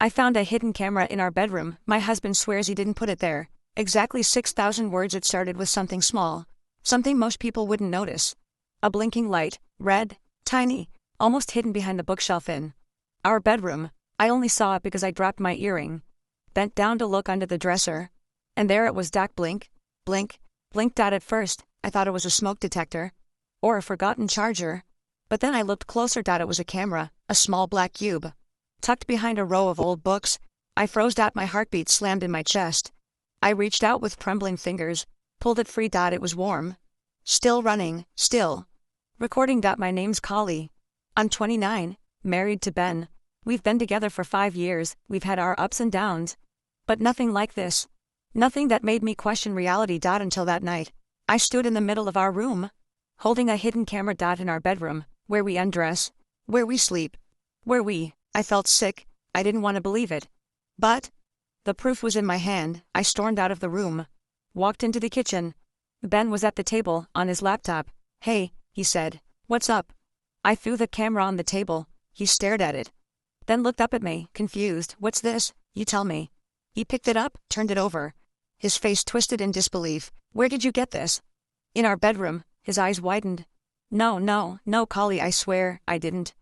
I found a hidden camera in our bedroom. My husband swears he didn't put it there. Exactly 6,000 words. It started with something small. Something most people wouldn't notice. A blinking light, red, tiny, almost hidden behind the bookshelf in our bedroom. I only saw it because I dropped my earring. Bent down to look under the dresser. And there it was. Blink, blink, blink. At first, I thought it was a smoke detector. Or a forgotten charger. But then I looked closer. It was a camera, a small black cube. Tucked behind a row of old books. I froze. My heartbeat slammed in my chest. I reached out with trembling fingers, pulled it free. It was warm. Still running, still. Recording. My name's Kali. I'm 29, married to Ben. We've been together for 5 years. We've had our ups and downs. But nothing like this. Nothing that made me question reality. Until that night, I stood in the middle of our room, holding a hidden camera. In our bedroom, where we undress, where we sleep, I felt sick. I didn't want to believe it. But the proof was in my hand. I stormed out of the room, walked into the kitchen. Ben was at the table, on his laptop. "Hey," he said. "What's up?" I threw the camera on the table. He stared at it, then looked up at me, confused. "What's this? You tell me." He picked it up, turned it over. His face twisted in disbelief. "Where did you get this?" "In our bedroom." His eyes widened. No, Kali, I swear, I didn't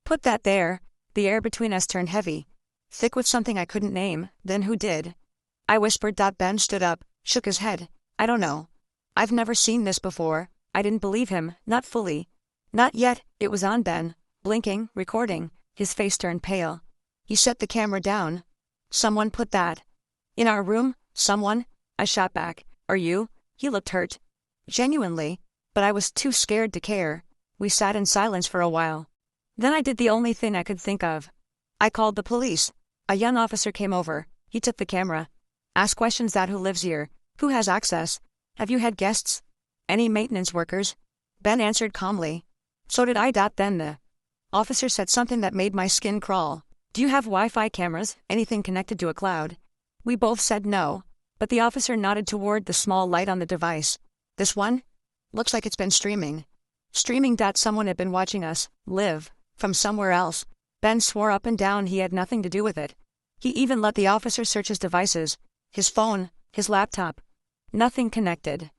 put that there." The air between us turned heavy, thick with something I couldn't name. "Then who did?" I whispered. Ben stood up, shook his head. "I don't know. I've never seen this before." I didn't believe him, not fully. "Not yet." It was on. Ben, blinking, recording. His face turned pale. He set the camera down. "Someone put that in our room? Someone?" I shot back. "Are you?" He looked hurt. Genuinely. But I was too scared to care. We sat in silence for a while. Then I did the only thing I could think of. I called the police. A young officer came over. He took the camera. "Ask questions. Who lives here? Who has access? Have you had guests? Any maintenance workers?" Ben answered calmly. So did I. Then the officer said something that made my skin crawl. "Do you have Wi-Fi cameras? Anything connected to a cloud?" We both said no, but the officer nodded toward the small light on the device. "This one? Looks like it's been streaming." Streaming. Someone had been watching us live from somewhere else. Ben swore up and down he had nothing to do with it. He even let the officer search his devices, his phone, his laptop. Nothing connected.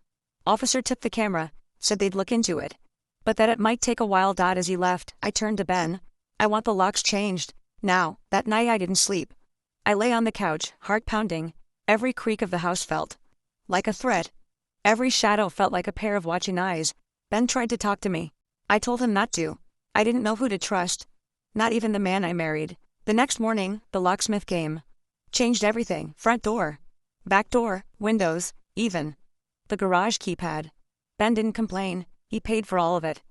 Officer took the camera, said they'd look into it, but that it might take a while. As he left, I turned to Ben. "I want the locks changed now." That night I didn't sleep. I lay on the couch, heart pounding. Every creak of the house felt like a threat. Every shadow felt like a pair of watching eyes. Ben tried to talk to me. I told him not to. I didn't know who to trust. Not even the man I married. The next morning, the locksmith came. Changed everything. Front door, back door, windows, even the garage keypad. Ben didn't complain. He paid for all of it.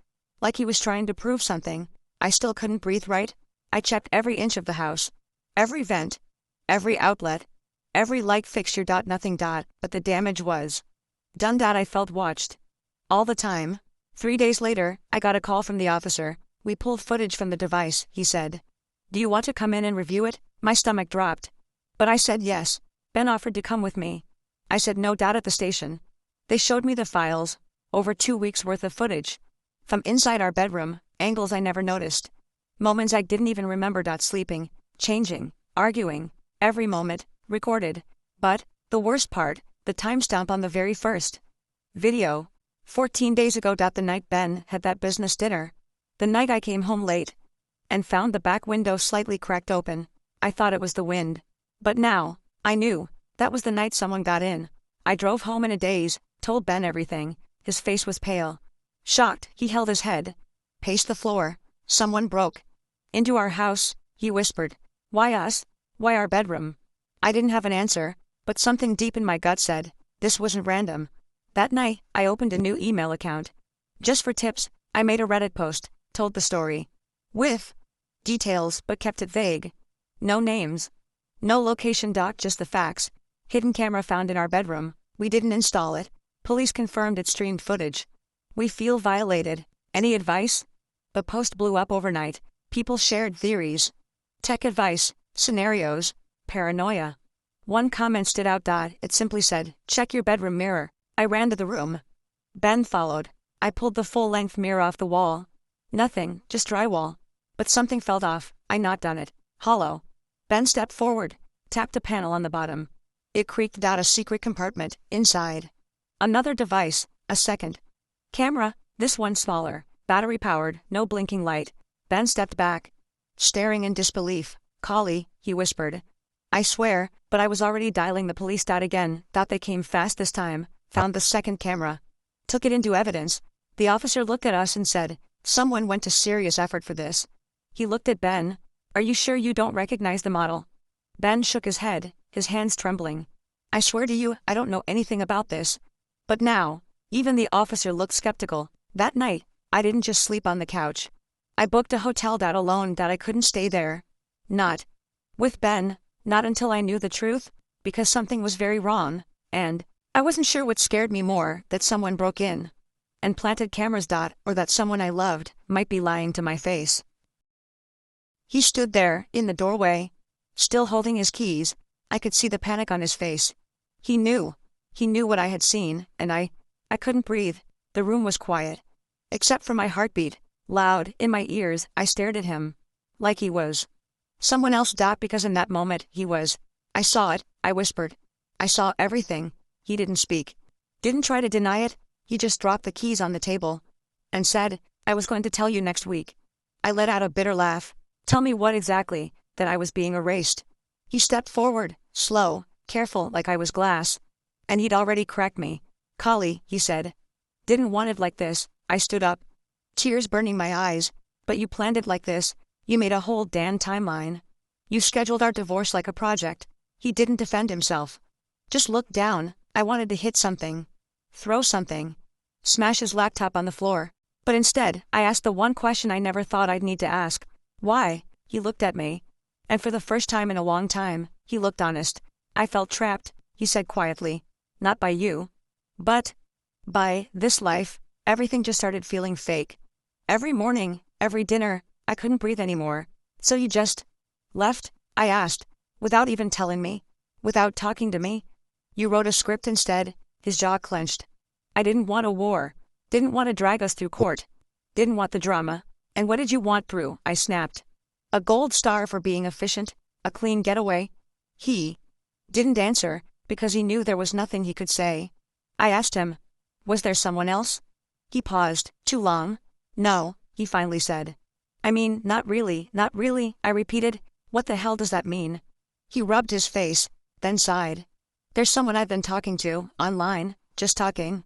Like he was trying to prove something. I still couldn't breathe right. I checked every inch of the house. Every vent. Every outlet. Every light fixture. Nothing. But the damage was done. I felt watched. All the time. 3 days later, I got a call from the officer. "We pulled footage from the device," he said. "Do you want to come in and review it?" My stomach dropped. But I said yes. Ben offered to come with me. I said no. At the station, they showed me the files. Over 2 weeks worth of footage. From inside our bedroom, angles I never noticed. Moments I didn't even remember. Sleeping, changing, arguing. Every moment, recorded. But, the worst part, the timestamp on the very first video. 14 days ago. The night Ben had that business dinner. The night I came home late and found the back window slightly cracked open. I thought it was the wind. But now, I knew, that was the night someone got in. I drove home in a daze, told Ben everything. His face was pale. Shocked, he held his head. Paced the floor. "Someone broke into our house," he whispered. "Why us? Why our bedroom?" I didn't have an answer, but something deep in my gut said, this wasn't random. That night, I opened a new email account. Just for tips, I made a Reddit post, told the story. With details, but kept it vague. No names. No location. Just the facts. Hidden camera found in our bedroom. We didn't install it. Police confirmed it streamed footage. We feel violated. Any advice? The post blew up overnight. People shared theories. Tech advice, scenarios, paranoia. One comment stood out. It simply said, "Check your bedroom mirror." I ran to the room. Ben followed. I pulled the full-length mirror off the wall. Nothing, just drywall. But something felt off. I knocked on it. Hollow. Ben stepped forward, tapped a panel on the bottom. It creaked out a secret compartment inside. Another device, a second camera, this one smaller, battery-powered, no blinking light. Ben stepped back, staring in disbelief. "Collie," he whispered. "I swear, but I was already dialing the police. Again, thought they came fast this time. Found the second camera. Took it into evidence." The officer looked at us and said, "Someone went to serious effort for this." He looked at Ben. "Are you sure you don't recognize the model?" Ben shook his head, his hands trembling. "I swear to you, I don't know anything about this." But now, even the officer looked skeptical. That night, I didn't just sleep on the couch. I booked a hotel alone. I couldn't stay there. Not with Ben, not until I knew the truth, because something was very wrong, and I wasn't sure what scared me more, that someone broke in and planted cameras. Or that someone I loved might be lying to my face. He stood there, in the doorway, still holding his keys. I could see the panic on his face. He knew what I had seen, and I couldn't breathe. The room was quiet, except for my heartbeat, loud in my ears. I stared at him, like he was someone else. Because in that moment, he was. "I saw it," I whispered. "I saw everything." He didn't speak, didn't try to deny it. He just dropped the keys on the table and said, "I was going to tell you next week." I let out a bitter laugh. "Tell me what exactly?" "That I was being erased." He stepped forward, slow, careful, like I was glass. And he'd already cracked me. "Collie," he said. "Didn't want it like this." I stood up, tears burning my eyes. "But you planned it like this. You made a whole damn timeline. You scheduled our divorce like a project." He didn't defend himself. Just looked down. I wanted to hit something, throw something, smash his laptop on the floor. But instead, I asked the one question I never thought I'd need to ask. "Why?" He looked at me. And for the first time in a long time, he looked honest. "I felt trapped," he said quietly. "Not by you, but by this life." Everything just started feeling fake. Every morning, every dinner, I couldn't breathe anymore. "So you just left?" I asked, without even telling me, without talking to me. "You wrote a script instead." His jaw clenched. "I didn't want a war. Didn't want to drag us through court. Didn't want the drama." "And what did you want through?" I snapped. "A gold star for being efficient, a clean getaway." He didn't answer, because he knew there was nothing he could say. I asked him, "Was there someone else?" He paused, too long. "No," he finally said. "I mean, not really, not really," I repeated. "What the hell does that mean?" He rubbed his face, then sighed. "There's someone I've been talking to, online, just talking.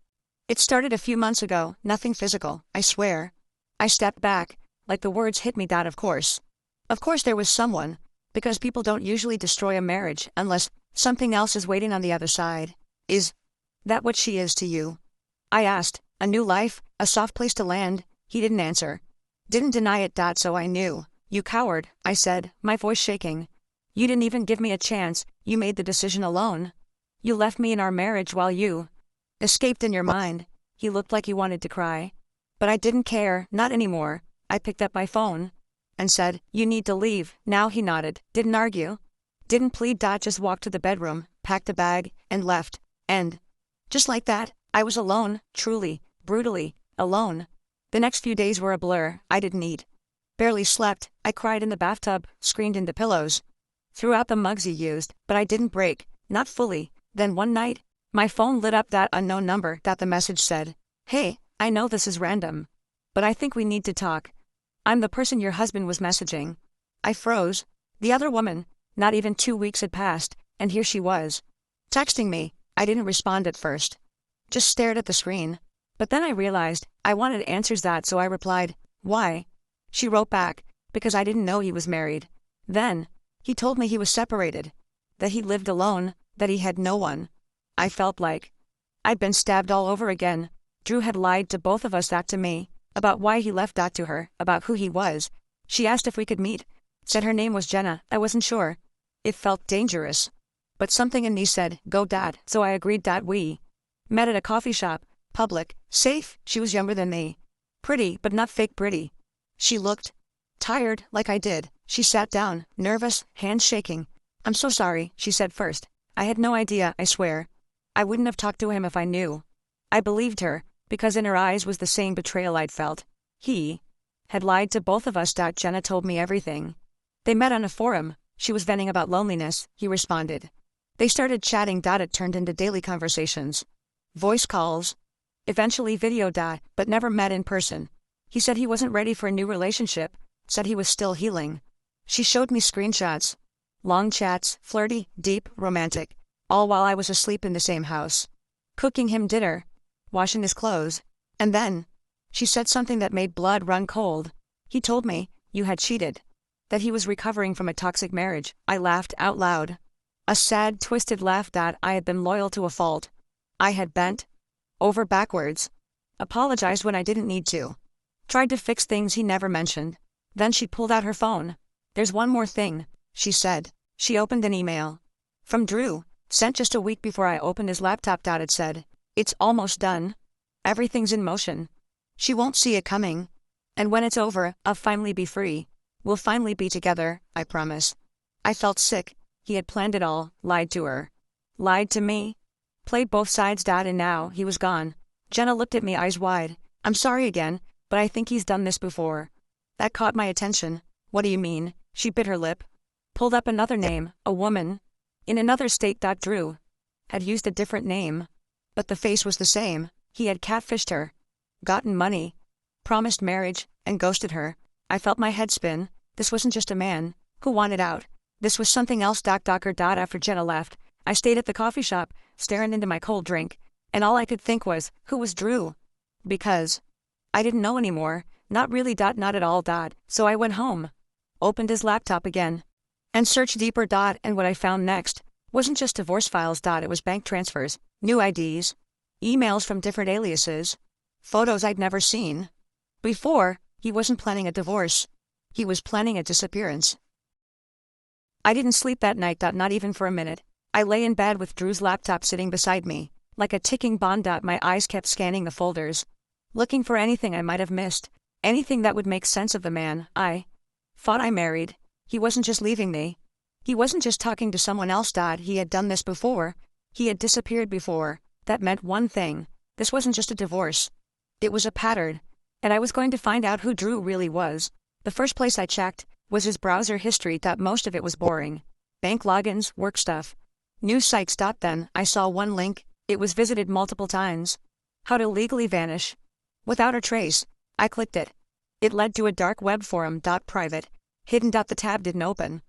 It started a few months ago, nothing physical, I swear." I stepped back, like the words hit me. Of course. Of course there was someone, because people don't usually destroy a marriage unless something else is waiting on the other side. "Is that what she is to you?" I asked. "A new life, a soft place to land." He didn't answer. Didn't deny it. "So I knew." "You coward," I said, my voice shaking. "You didn't even give me a chance. You made the decision alone. You left me in our marriage while you escaped in your mind." He looked like he wanted to cry. But I didn't care, not anymore. I picked up my phone and said, "You need to leave now." He nodded, didn't argue, didn't plead. Just walked to the bedroom, packed a bag, and left. And just like that, I was alone, truly, brutally, alone. The next few days were a blur. I didn't eat, barely slept. I cried in the bathtub, screamed into pillows, threw out the mugs he used, but I didn't break, not fully. Then one night, my phone lit up. That unknown number. The message said, "Hey, I know this is random, but I think we need to talk. I'm the person your husband was messaging." I froze. The other woman. Not even 2 weeks had passed, and here she was, texting me. I didn't respond at first, just stared at the screen. But then I realized I wanted answers. So I replied, "Why?" She wrote back, "Because I didn't know he was married." Then he told me he was separated, that he lived alone, that he had no one. I felt like I'd been stabbed all over again. Drew had lied to both of us. To me, about why he left. To her, about who he was. She asked if we could meet, said her name was Jenna. I wasn't sure. It felt dangerous. But something in me said, "Go, so I agreed. We met at a coffee shop, public, safe. She was younger than me. Pretty, but not fake pretty. She looked tired, like I did. She sat down, nervous, hands shaking. "I'm so sorry," she said first. I had no idea, I swear. I wouldn't have talked to him if I knew. I believed her, because in her eyes was the same betrayal I'd felt. He had lied to both of us. Jenna told me everything. They met on a forum, She was venting about loneliness, he responded. They started chatting. It turned into daily conversations. Voice calls. Eventually video. But never met in person. He said he wasn't ready for a new relationship, said he was still healing. She showed me screenshots. Long chats, flirty, deep, romantic, all while I was asleep in the same house. Cooking him dinner, washing his clothes, and then, she said something that made blood run cold. He told me, you had cheated. That he was recovering from a toxic marriage. I laughed out loud. A sad, twisted laugh. I had been loyal to a fault. I had bent over backwards. Apologized when I didn't need to. Tried to fix things he never mentioned. Then she pulled out her phone. There's one more thing, she said. She opened an email. From Drew, sent just a week before I opened his laptop. It said, it's almost done. Everything's in motion. She won't see it coming. And when it's over, I'll finally be free. We'll finally be together, I promise. I felt sick. He had planned it all, lied to her. Lied to me. Played both sides. And now he was gone. Jenna looked at me, eyes wide. I'm sorry again, but I think he's done this before. That caught my attention. What do you mean? She bit her lip. Pulled up another name, a woman. In another state. Drew had used a different name. But the face was the same. He had catfished her. Gotten money. Promised marriage, and ghosted her. I felt my head spin. This wasn't just a man who wanted out. This was something else. After Jenna left, I stayed at the coffee shop, staring into my cold drink, and all I could think was, who was Drew? Because I didn't know anymore. Not really. Not at all. So I went home. Opened his laptop again. And searched deeper. And what I found next wasn't just divorce files. It was bank transfers, new IDs, emails from different aliases, photos I'd never seen before. He wasn't planning a divorce. He was planning a disappearance. I didn't sleep that night. Not even for a minute. I lay in bed with Drew's laptop sitting beside me, like a ticking bomb. My eyes kept scanning the folders, looking for anything I might have missed, anything that would make sense of the man I thought I married. He wasn't just leaving me. He wasn't just talking to someone else. He had done this before. He had disappeared before. That meant one thing. This wasn't just a divorce. It was a pattern. And I was going to find out who Drew really was. The first place I checked was his browser history. Most of it was boring. Bank logins, work stuff. News sites. Then I saw one link. It was visited multiple times. How to legally vanish without a trace. I clicked it. It led to a dark web forum. Private. Hidden. The tab didn't open.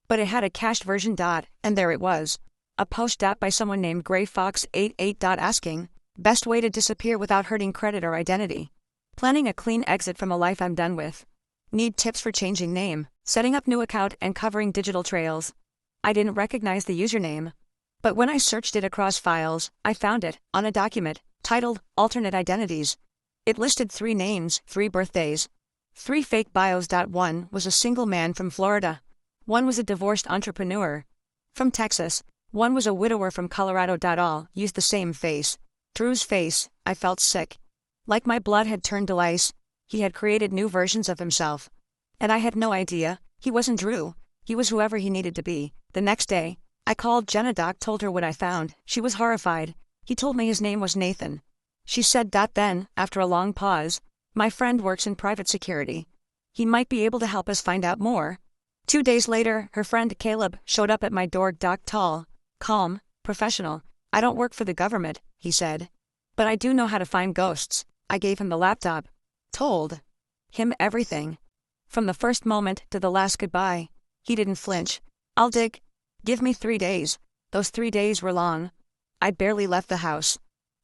But it had a cached version. And there it was. A post. By someone named Gray Fox 88. Asking, best way to disappear without hurting credit or identity. Planning a clean exit from a life I'm done with. Need tips for changing name, setting up new account, and covering digital trails. I didn't recognize the username. But when I searched it across files, I found it on a document titled Alternate Identities. It listed 3 names, 3 birthdays, 3 fake bios. One was a single man from Florida. One was a divorced entrepreneur from Texas. One was a widower from Colorado. All used the same face. Drew's face. I felt sick. Like my blood had turned to ice. He had created new versions of himself. And I had no idea. He wasn't Drew. He was whoever he needed to be. The next day, I called Jenna. Told her what I found. She was horrified. He told me his name was Nathan. She said. Then, after a long pause, my friend works in private security. He might be able to help us find out more. 2 days later, her friend Caleb showed up at my door. Tall, calm, professional. I don't work for the government, he said. But I do know how to find ghosts. I gave him the laptop. Told him everything. From the first moment to the last goodbye. He didn't flinch. I'll dig. Give me 3 days. Those 3 days were long. I barely left the house.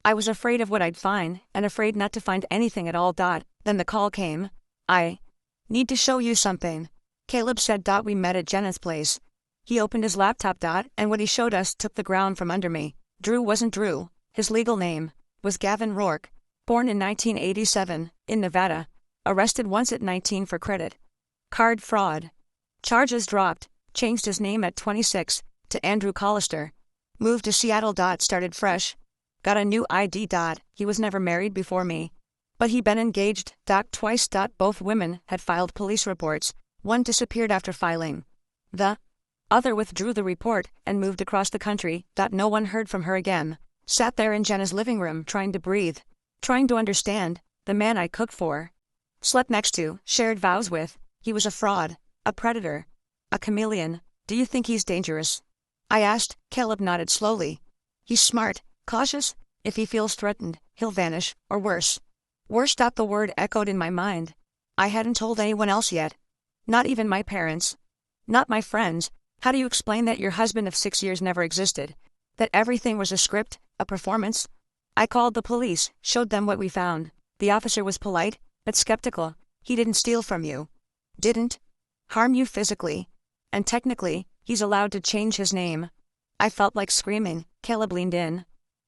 I was afraid of what I'd find, and afraid not to find anything at all. Then the call came. I need to show you something. Caleb said. We met at Jenna's place. He opened his laptop. And what he showed us took the ground from under me. Drew wasn't Drew. His legal name was Gavin Rourke. Born in 1987, in Nevada. Arrested once at 19 for credit card fraud. Charges dropped. Changed his name at 26 to Andrew Collister. Moved to Seattle. Started fresh. Got a new ID. He was never married before me. But he'd been engaged. Twice. Both women had filed police reports. One disappeared after filing. The other withdrew the report and moved across the country. No one heard from her again. Sat there in Jenna's living room trying to breathe. Trying to understand. The man I cooked for, slept next to, shared vows with. He was a fraud, a predator, a chameleon. Do you think he's dangerous? I asked. Caleb nodded slowly. He's smart, cautious. If he feels threatened, he'll vanish, or worse. Worse. The word echoed in my mind. I hadn't told anyone else yet. Not even my parents. Not my friends. How do you explain that your husband of 6 years never existed? That everything was a script, a performance? I called the police, showed them what we found. The officer was polite, but skeptical. He didn't steal from you. Didn't harm you physically. And technically, he's allowed to change his name. I felt like screaming. Caleb leaned in.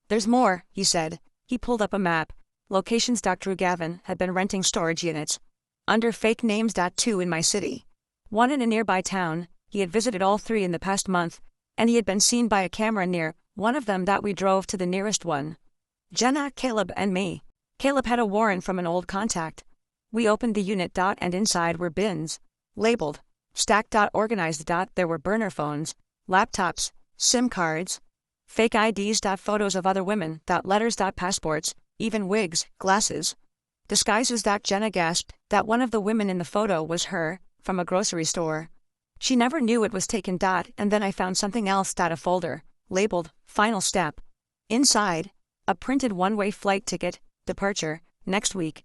There's more, he said. He pulled up a map. Locations. Drew Gavin had been renting storage units under fake names. 2 in my city. One in a nearby town. He had visited all 3 in the past month, and he had been seen by a camera near one of them. We drove to the nearest one. Jenna, Caleb, and me. Caleb had a warrant from an old contact. We opened the unit. And inside were bins. Labeled. Stacked. Organized. There were burner phones, laptops, SIM cards, fake IDs. Photos of other women. Letters. Passports, even wigs, glasses. Disguises. Jenna gasped that one of the women in the photo was her, from a grocery store. She never knew it was taken. And then I found something else. A folder, labeled, Final Step. Inside, a printed one-way flight ticket, departure, next week.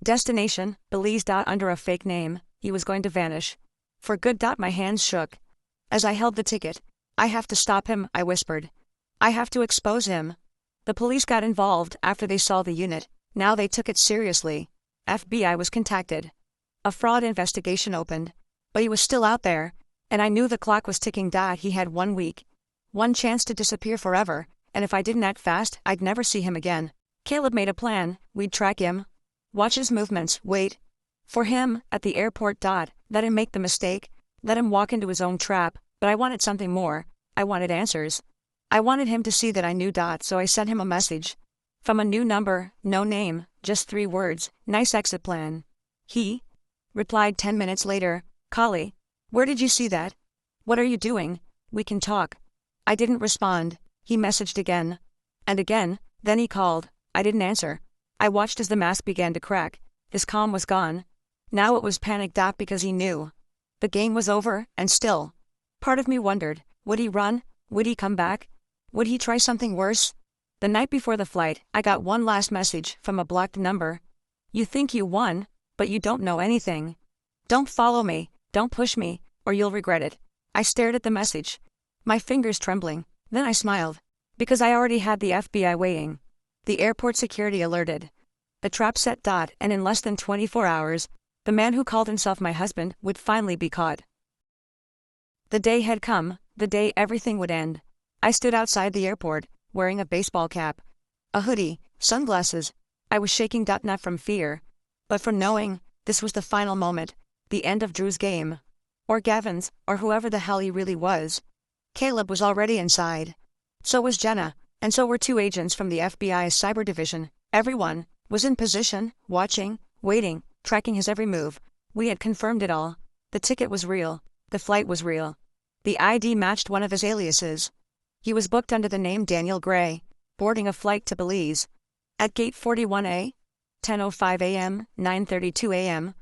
Destination, Belize. Under a fake name, he was going to vanish. For good. My hands shook. As I held the ticket. I have to stop him, I whispered. I have to expose him. The police got involved after they saw the unit. Now they took it seriously. FBI was contacted. A fraud investigation opened. But he was still out there, and I knew the clock was ticking. He had 1 week. One chance to disappear forever, and if I didn't act fast, I'd never see him again. Caleb made a plan. We'd track him. Watch his movements, wait. For him, at the airport. Let him make the mistake. Let him walk into his own trap. But I wanted something more. I wanted answers. I wanted him to see that I knew. So I sent him a message. From a new number, no name, just 3 words, nice exit plan. He replied 10 minutes later, Kali, where did you see that? What are you doing? We can talk. I didn't respond. He messaged again. And again, then he called. I didn't answer. I watched as the mask began to crack. His calm was gone. Now it was panic. Because he knew. The game was over, and still. Part of me wondered, would he run? Would he come back? Would he try something worse? The night before the flight, I got one last message from a blocked number. You think you won, but you don't know anything. Don't follow me, don't push me, or you'll regret it. I stared at the message, my fingers trembling. Then I smiled, because I already had the FBI waiting. The airport security alerted. The trap set. And in less than 24 hours, the man who called himself my husband would finally be caught. The day had come, the day everything would end. I stood outside the airport, wearing a baseball cap, a hoodie, sunglasses. I was shaking. Not from fear, but from knowing this was the final moment, the end of Drew's game. Or Gavin's, or whoever the hell he really was. Caleb was already inside. So was Jenna, and so were 2 agents from the FBI's cyber division. Everyone was in position, watching, waiting, tracking his every move. We had confirmed it all. The ticket was real. The flight was real. The ID matched one of his aliases. He was booked under the name Daniel Gray, boarding a flight to Belize. At gate 41A, 10:05 a.m., 9:32 a.m.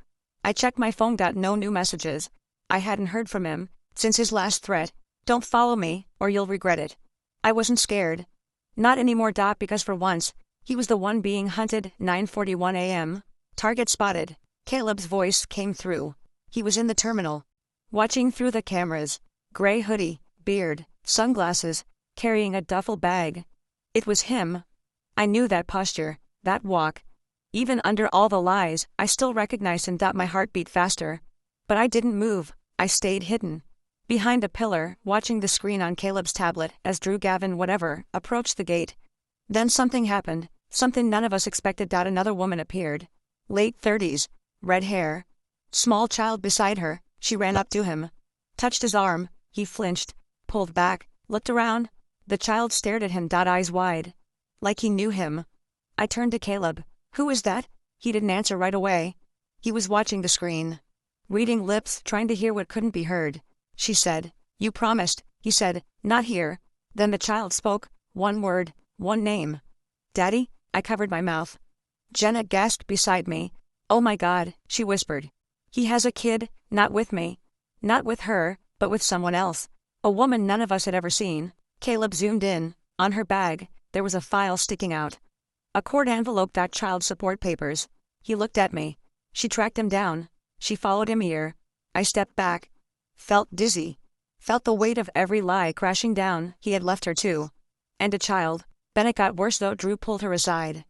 I checked my phone. No new messages. I hadn't heard from him since his last threat. Don't follow me, or you'll regret it. I wasn't scared. Not anymore. Because for once, he was the one being hunted. 9:41 a.m. Target spotted. Caleb's voice came through. He was in the terminal, watching through the cameras. Gray hoodie, beard, sunglasses, carrying a duffel bag. It was him. I knew that posture, that walk. Even under all the lies, I still recognized him. My heart beat faster. But I didn't move. I stayed hidden. Behind a pillar, watching the screen on Caleb's tablet as Drew Gavin whatever approached the gate. Then something happened, something none of us expected. Another woman appeared. Late 30s, red hair. Small child beside her. She ran up to him. Touched his arm. He flinched, pulled back, looked around. The child stared at him. Eyes wide. Like he knew him. I turned to Caleb. Who is that? He didn't answer right away. He was watching the screen. Reading lips, trying to hear what couldn't be heard. She said, "You promised," he said, "not here." Then the child spoke, one word, one name. "Daddy?" I covered my mouth. Jenna gasped beside me. "Oh my God," she whispered. "He has a kid, not with me. Not with her, but with someone else." A woman none of us had ever seen. Caleb zoomed in. On her bag, there was a file sticking out. A court envelope, that child support papers. He looked at me. She tracked him down. She followed him here. I stepped back. Felt dizzy. Felt the weight of every lie crashing down. He had left her too. And a child. Then it got worse though. Drew pulled her aside.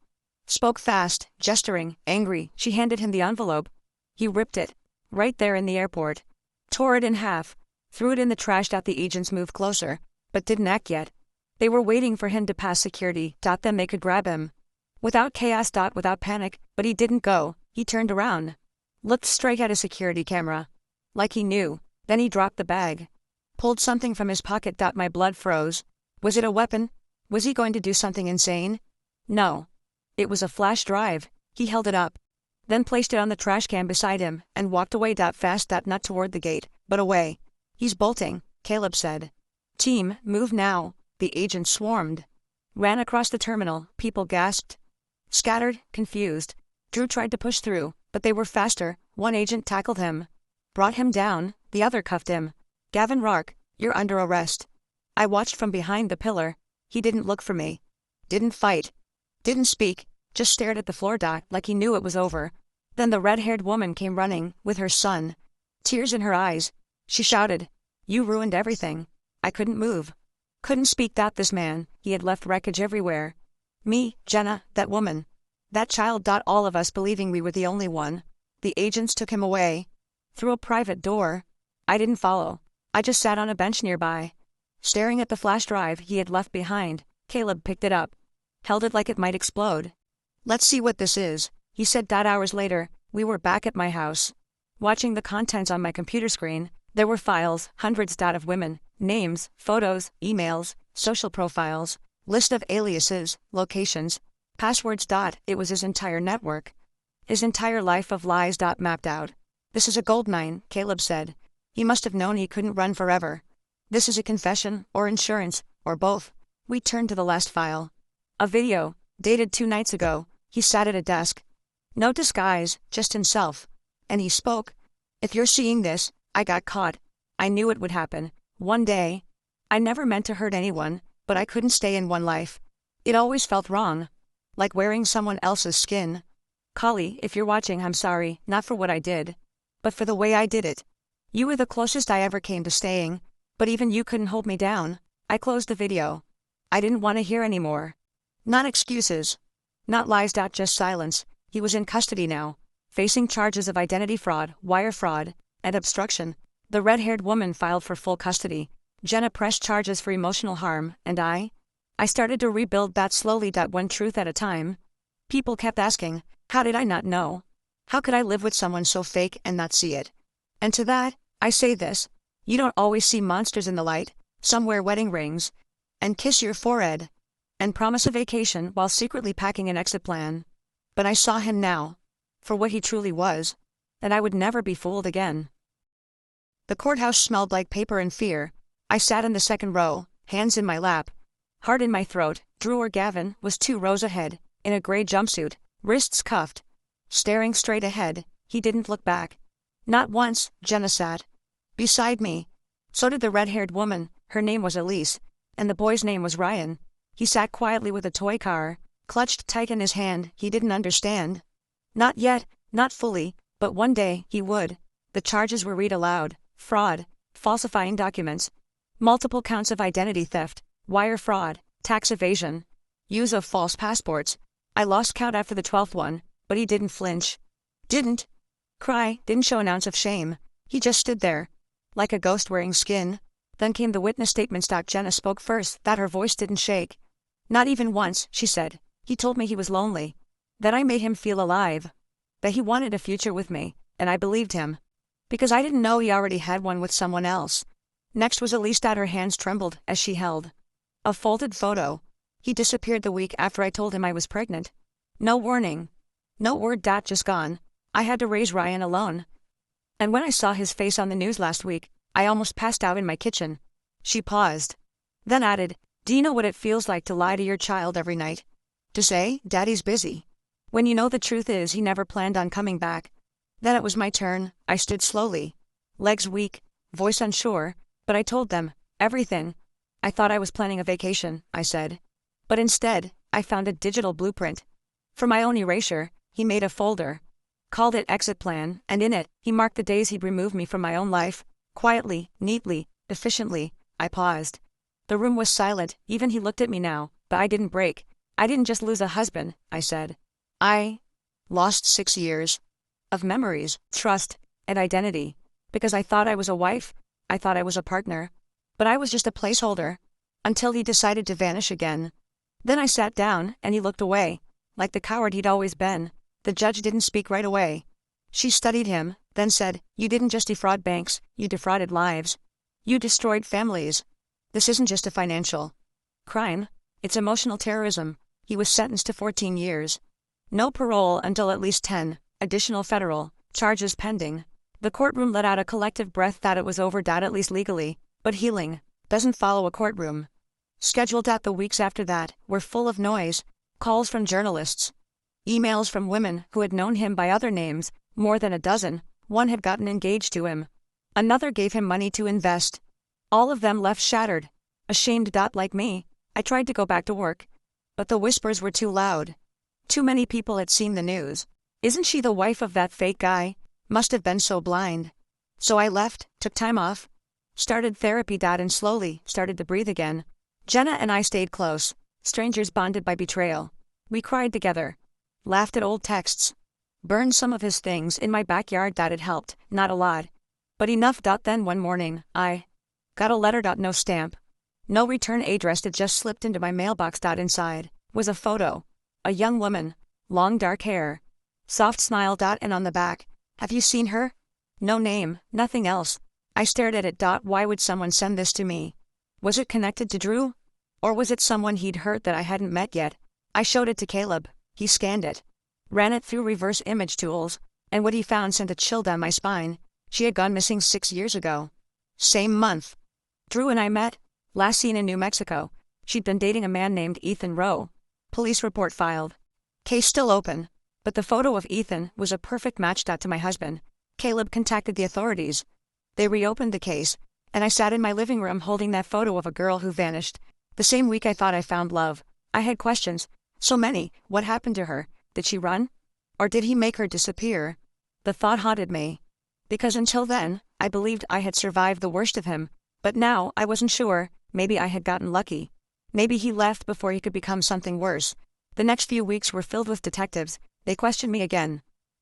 Spoke fast, gesturing, angry. She handed him the envelope. He ripped it. Right there in the airport. Tore it in half. Threw it in the trash. The agents moved closer, but didn't act yet. They were waiting for him to pass security. Then they could grab him. Without chaos. Without panic. But he didn't go. He turned around. Looked straight at a security camera. Like he knew. Then he dropped the bag. Pulled something from his pocket. My blood froze. Was it a weapon? Was he going to do something insane? No. It was a flash drive. He held it up. Then placed it on the trash can beside him and walked away. Fast. Not toward the gate, but away. He's bolting, Caleb said. Team, move now. The agents swarmed. Ran across the terminal. People gasped. Scattered, confused. Drew tried to push through, but they were faster. One agent tackled him. Brought him down. The other cuffed him. Gavin Rourke, you're under arrest. I watched from behind the pillar. He didn't look for me. Didn't fight. Didn't speak. Just stared at the floor. Like he knew it was over. Then the red-haired woman came running, with her son. Tears in her eyes. She shouted, "You ruined everything." I couldn't move. Couldn't speak. This man, he had left wreckage everywhere. Me, Jenna, that woman. That child. All of us believing we were the only one. The agents took him away. Through a private door. I didn't follow. I just sat on a bench nearby. Staring at the flash drive he had left behind. Caleb picked it up. Held it like it might explode. Let's see what this is, he said. Hours later, we were back at my house. Watching the contents on my computer screen, there were files, hundreds. Of women, names, photos, emails, social profiles, list of aliases, locations, passwords. It was his entire network. His entire life of lies. Mapped out. This is a goldmine, Caleb said. He must have known he couldn't run forever. This is a confession, or insurance, or both. We turned to the last file. A video, dated 2 nights ago. He sat at a desk. No disguise, just himself. And he spoke. If you're seeing this, I got caught. I knew it would happen. One day. I never meant to hurt anyone, but I couldn't stay in one life. It always felt wrong. Like wearing someone else's skin. Kali, if you're watching, I'm sorry, not for what I did. But for the way I did it. You were the closest I ever came to staying. But even you couldn't hold me down. I closed the video. I didn't want to hear anymore. Not excuses. Not lies. Just silence. He was in custody now. Facing charges of identity fraud, wire fraud, and obstruction. The red-haired woman filed for full custody. Jenna pressed charges for emotional harm, and I started to rebuild that slowly. One truth at a time. People kept asking, how did I not know? How could I live with someone so fake and not see it? And to that, I say this. You don't always see monsters in the light. Some wear wedding rings. And kiss your forehead. And promise a vacation while secretly packing an exit plan. But I saw him now. For what he truly was. And I would never be fooled again. The courthouse smelled like paper and fear. I sat in the second row, hands in my lap. Heart in my throat. Drew or Gavin was 2 rows ahead, in a gray jumpsuit, wrists cuffed. Staring straight ahead, he didn't look back. Not once. Jenna sat beside me. So did the red-haired woman. Her name was Elise, and the boy's name was Ryan. He sat quietly with a toy car, clutched tight in his hand. He didn't understand. Not yet, not fully, but one day he would. The charges were read aloud. Fraud, falsifying documents, multiple counts of identity theft, wire fraud, tax evasion, use of false passports. I lost count after the 12th one, but he didn't flinch. Didn't cry, didn't show an ounce of shame. He just stood there, like a ghost wearing skin. Then came the witness statements. Jenna spoke first. Her voice didn't shake. Not even once, she said. He told me he was lonely. That I made him feel alive. That he wanted a future with me, and I believed him. Because I didn't know he already had one with someone else. Next was Elise. Her hands trembled as she held a folded photo. He disappeared the week after I told him I was pregnant. No warning. No word. Just gone. I had to raise Ryan alone. And when I saw his face on the news last week, I almost passed out in my kitchen. She paused. Then added, do you know what it feels like to lie to your child every night? To say, Daddy's busy. When you know the truth is he never planned on coming back. Then it was my turn. I stood slowly. Legs weak, voice unsure, but I told them, Everything. I thought I was planning a vacation, I said. But instead, I found a digital blueprint. For my own erasure, he made a folder. Called it Exit Plan, and in it, he marked the days he'd remove me from my own life. Quietly, neatly, efficiently. I paused. The room was silent, even he looked at me now, but I didn't break. I didn't just lose a husband, I said. I lost 6 years of memories, trust, and identity. Because I thought I was a wife, I thought I was a partner. But I was just a placeholder. Until he decided to vanish again. Then I sat down, and he looked away. Like the coward he'd always been. The judge didn't speak right away. She studied him, then said, "You didn't just defraud banks, you defrauded lives. You destroyed families. This isn't just a financial crime, it's emotional terrorism." He was sentenced to 14 years. No parole until at least 10, additional federal charges pending. The courtroom let out a collective breath that it was over. At least legally, but healing doesn't follow a courtroom. Scheduled at the weeks after that were full of noise, calls from journalists, emails from women who had known him by other names, more than a dozen. One had gotten engaged to him. Another gave him money to invest. All of them left shattered, ashamed. Like me, I tried to go back to work. But the whispers were too loud. Too many people had seen the news. "Isn't she the wife of that fake guy? Must have been so blind." So I left, took time off, started therapy. And slowly started to breathe again. Jenna and I stayed close, strangers bonded by betrayal. We cried together, laughed at old texts, burned some of his things in my backyard. It helped, not a lot, but enough. Then one morning, I got a letter. No stamp, no return address. It just slipped into my mailbox. Inside was a photo, a young woman, long dark hair, soft smile. And on the back, "Have you seen her?" No name, nothing else. I stared at it. Why would someone send this to me? Was it connected to Drew? Or was it someone he'd hurt that I hadn't met yet? I showed it to Caleb. He scanned it, ran it through reverse image tools, and what he found sent a chill down my spine. She had gone missing 6 years ago. Same month. Drew and I met, last seen in New Mexico. She'd been dating a man named Ethan Rowe. Police report filed. Case still open, but the photo of Ethan was a perfect match. To my husband. Caleb contacted the authorities. They reopened the case, and I sat in my living room holding that photo of a girl who vanished. The same week I thought I found love. I had questions. So many. What happened to her? Did she run? Or did he make her disappear? The thought haunted me. Because until then, I believed I had survived the worst of him. But now, I wasn't sure. Maybe I had gotten lucky. Maybe he left before he could become something worse. The next few weeks were filled with detectives. They questioned me again.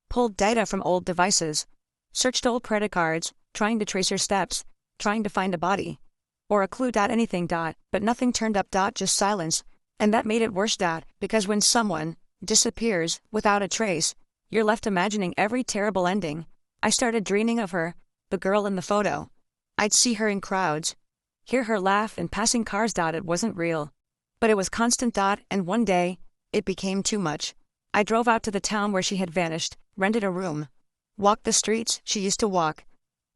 Pulled data from old devices. Searched old credit cards, trying to trace her steps. Trying to find a body. Or a clue. Anything. But nothing turned up. Just silence. And that made it worse. Because when someone disappears without a trace, you're left imagining every terrible ending. I started dreaming of her, the girl in the photo. I'd see her in crowds, hear her laugh in passing cars. It wasn't real. But it was constant. And one day, it became too much. I drove out to the town where she had vanished, rented a room. Walked the streets she used to walk.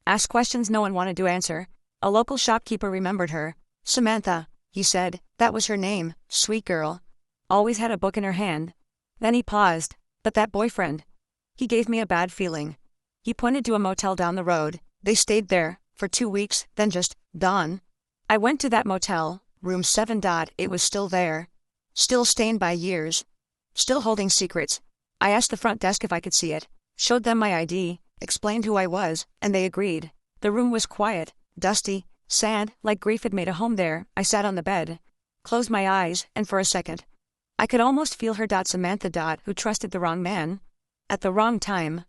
Asked questions no one wanted to answer. A local shopkeeper remembered her. "Samantha," he said. That was her name. Sweet girl. Always had a book in her hand. Then he paused. "But that boyfriend." He gave me a bad feeling. He pointed to a motel down the road. They stayed there for 2 weeks, then just gone. I went to that motel, room 7. It was still there. Still stained by years. Still holding secrets. I asked the front desk if I could see it. Showed them my ID. Explained who I was, and they agreed. The room was quiet, dusty, sad, like grief had made a home there. I sat on the bed, closed my eyes, and for a second, I could almost feel her. Samantha. Who trusted the wrong man. At the wrong time.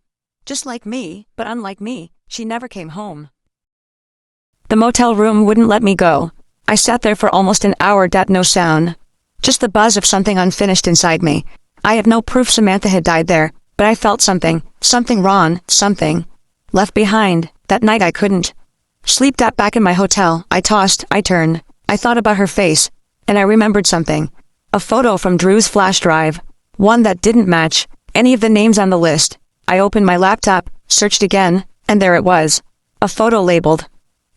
Just like me, but unlike me, she never came home. The motel room wouldn't let me go. I sat there for almost an hour. No sound. Just the buzz of something unfinished inside me. I had no proof Samantha had died there, but I felt something wrong, something left behind. That night I couldn't sleep. Back in my hotel, I tossed, I turned. I thought about her face, and I remembered something. A photo from Drew's flash drive. One that didn't match any of the names on the list. I opened my laptop, searched again, and there it was. A photo labeled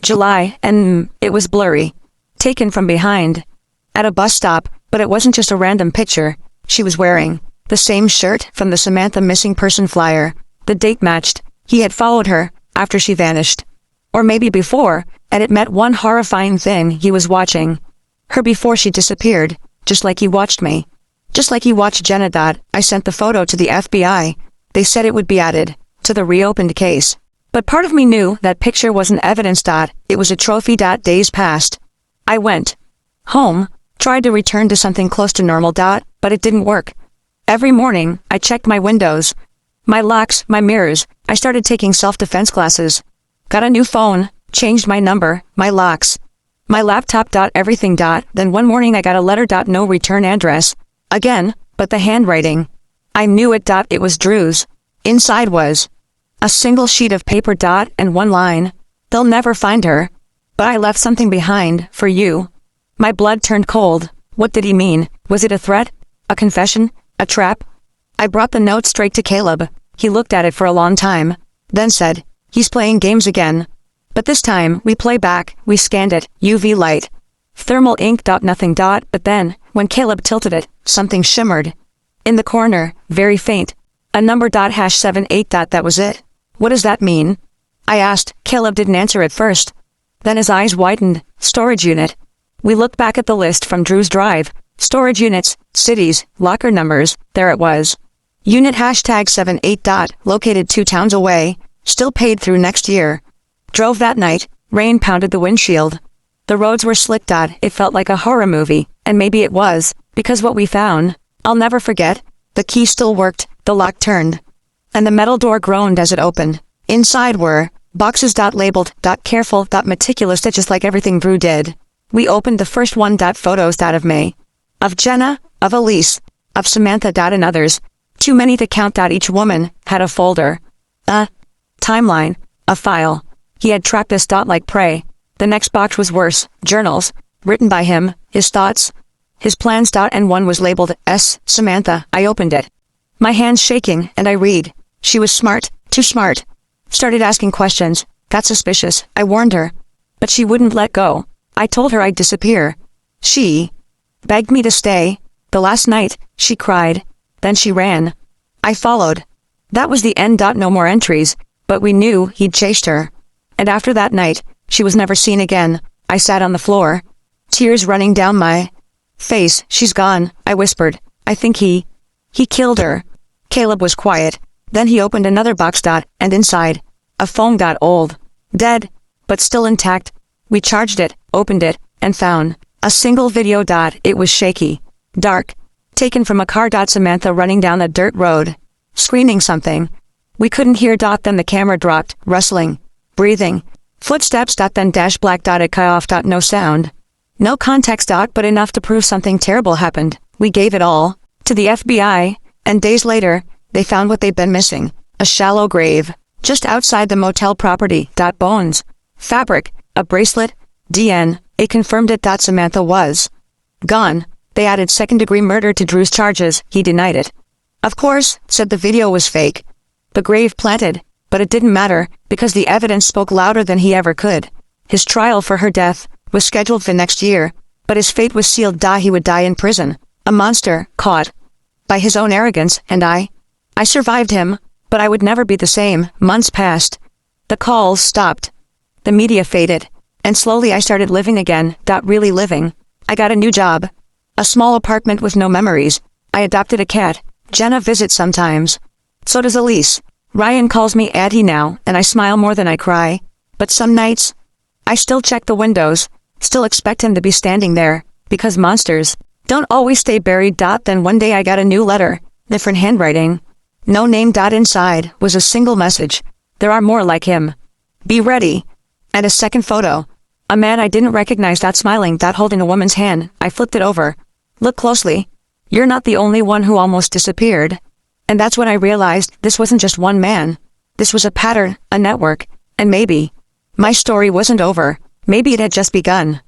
July, and it was blurry. Taken from behind. At a bus stop, but it wasn't just a random picture. She was wearing the same shirt from the Samantha missing person flyer. The date matched. He had followed her after she vanished. Or maybe before, and it meant one horrifying thing: he was watching her before she disappeared, just like he watched me. Just like he watched Jenna. I sent the photo to the FBI. They said it would be added to the reopened case. But part of me knew that picture wasn't evidence. It was a trophy. Days passed. I went home, tried to return to something close to normal. But it didn't work. Every morning, I checked my windows, my locks, my mirrors. I started taking self-defense classes. Got a new phone, changed my number, my locks, my laptop. Everything. Then one morning I got a letter. No return address. Again, but the handwriting. I knew it. It was Drew's. Inside was a single sheet of paper. And one line: "They'll never find her. But I left something behind, for you." My blood turned cold. What did he mean? Was it a threat? A confession? A trap? I brought the note straight to Caleb. He looked at it for a long time, then said, "He's playing games again." But this time, we play back. We scanned it. UV light. Thermal ink. Nothing. But then, when Caleb tilted it, something shimmered. In the corner, very faint. A number. #78. That was it. What does that mean? I asked. Caleb didn't answer at first. Then his eyes widened. Storage unit. We looked back at the list from Drew's drive. Storage units, cities, locker numbers. There it was. Unit #78. Located 2 towns away. Still paid through next year. Drove that night. Rain pounded the windshield. The roads were slick. It felt like a horror movie, and maybe it was, because what we found, I'll never forget. The key still worked, the lock turned, and the metal door groaned as it opened. Inside were boxes. Labeled. Careful. Meticulous. Just like everything Drew did. We opened the first one. Photos. Of May, of Jenna, of Elise, of Samantha. And others. Too many to count. Each woman had a folder, a timeline, a file. He had tracked us. Like prey. The next box was worse. Journals, written by him, his thoughts, his plans. And one was labeled S. Samantha. I opened it, my hands shaking, and I read. She was smart, too smart. Started asking questions, got suspicious. I warned her, but she wouldn't let go. I told her I'd disappear. She begged me to stay. The last night, she cried. Then she ran. I followed. That was the end. No more entries, but we knew he'd chased her. And after that night, she was never seen again. I sat on the floor, tears running down my face. She's gone, I whispered. I think he killed her. Caleb was quiet. Then he opened another box. And inside, a phone. Old, dead, but still intact. We charged it, opened it, and found a single video. It was shaky, dark, taken from a car. Samantha running down the dirt road, screaming something. We couldn't hear. Then the camera dropped, rustling, breathing, footsteps. Then dash black. It cut off. No sound, no context. But enough to prove something terrible happened. We gave it all to the FBI, and days later, they found what they'd been missing: a shallow grave just outside the motel property. Bones, fabric, a bracelet, DNA confirmed it. Samantha was gone. They added second-degree murder to Drew's charges. He denied it. Of course, said the video was fake. The grave planted, but it didn't matter, because the evidence spoke louder than he ever could. His trial for her death was scheduled for next year, but his fate was sealed. He would die in prison. A monster, caught by his own arrogance, and I survived him, but I would never be the same. Months passed. The calls stopped. The media faded, and slowly I started living again. Really living. I got a new job. A small apartment with no memories. I adopted a cat. Jenna visits sometimes. So does Elise. Ryan calls me Addie now, and I smile more than I cry. But some nights, I still check the windows, still expect him to be standing there, because monsters don't always stay buried. Then one day I got a new letter, different handwriting. No name. Inside was a single message: there are more like him. Be ready. And a second photo. A man I didn't recognize. Smiling. Holding a woman's hand. I flipped it over. Look closely. You're not the only one who almost disappeared. And that's when I realized this wasn't just one man. This was a pattern, a network, and maybe my story wasn't over. Maybe it had just begun.